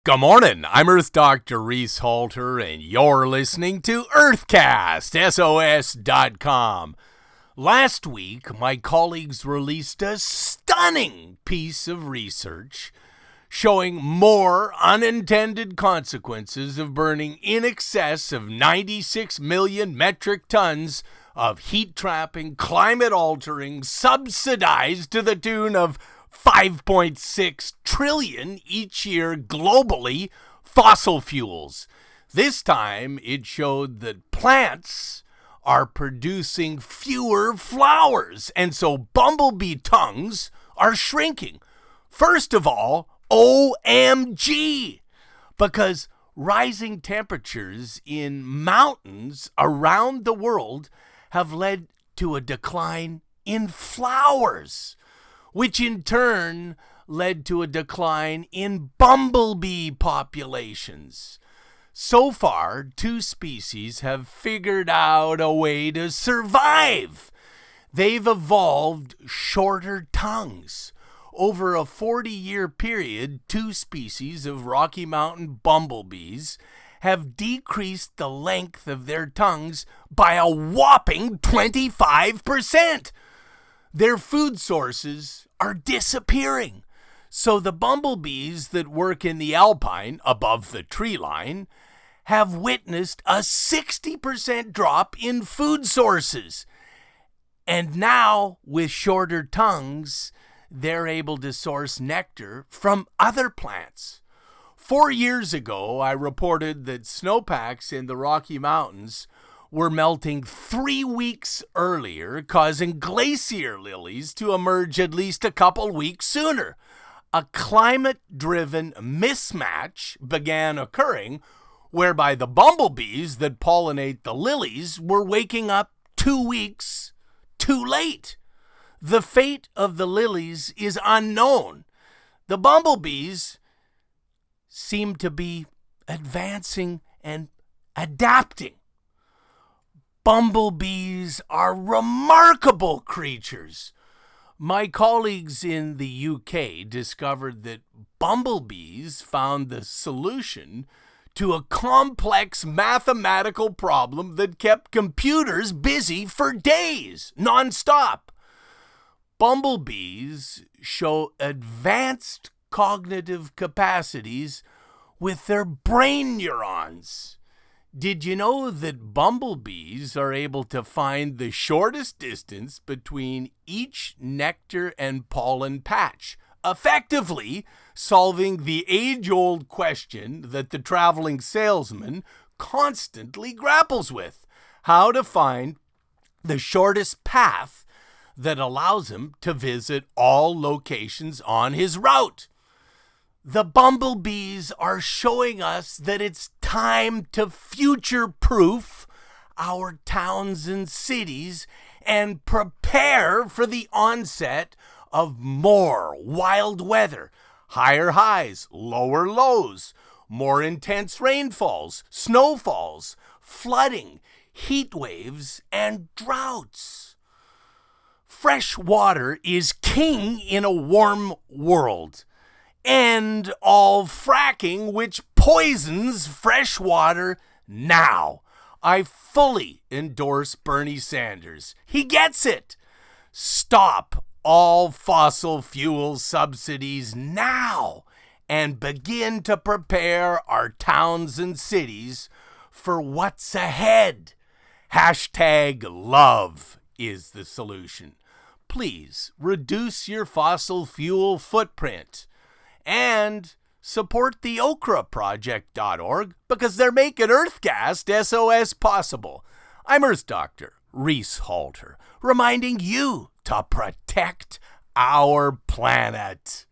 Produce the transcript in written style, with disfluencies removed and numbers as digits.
Good morning, I'm Earth Dr. Reese Halter, and you're listening to Earthcast, SOS.com. Last week, my colleagues released a stunning piece of research showing more unintended consequences of burning in excess of 96 million metric tons of heat-trapping, climate-altering, subsidized to the tune of 5.6 trillion each year globally fossil fuels. This time it showed that plants are producing fewer flowers, and so bumblebee tongues are shrinking. First of all, OMG, because rising temperatures in mountains around the world have led to a decline in flowers, which in turn led to a decline in bumblebee populations. So far, 2 species have figured out a way to survive. They've evolved shorter tongues. Over a 40-year period, 2 species of Rocky Mountain bumblebees have decreased the length of their tongues by a whopping 25%. Their food sources are disappearing. So the bumblebees that work in the alpine, above the tree line, have witnessed a 60% drop in food sources. And now, with shorter tongues, they're able to source nectar from other plants. 4 years ago, I reported that snowpacks in the Rocky Mountains were melting 3 weeks earlier, causing glacier lilies to emerge at least a couple weeks sooner. A climate-driven mismatch began occurring, whereby the bumblebees that pollinate the lilies were waking up 2 weeks too late. The fate of the lilies is unknown. The bumblebees seem to be advancing and adapting. Bumblebees are remarkable creatures. My colleagues in the UK discovered that bumblebees found the solution to a complex mathematical problem that kept computers busy for days, nonstop. Bumblebees show advanced cognitive capacities with their brain neurons. Did you know that bumblebees are able to find the shortest distance between each nectar and pollen patch, effectively solving the age-old question that the traveling salesman constantly grapples with: how to find the shortest path that allows him to visit all locations on his route? The bumblebees are showing us that it's time to future-proof our towns and cities and prepare for the onset of more wild weather, higher highs, lower lows, more intense rainfalls, snowfalls, flooding, heat waves, and droughts. Fresh water is king in a warm world. End all fracking, which poisons fresh water now. I fully endorse Bernie Sanders. He gets it. Stop all fossil fuel subsidies now and begin to prepare our towns and cities for what's ahead. #love is the solution. Please reduce your fossil fuel footprint. And support the okraproject.org because they're making Earthcast SOS possible. I'm Earth Dr. Reese Halter, reminding you to protect our planet.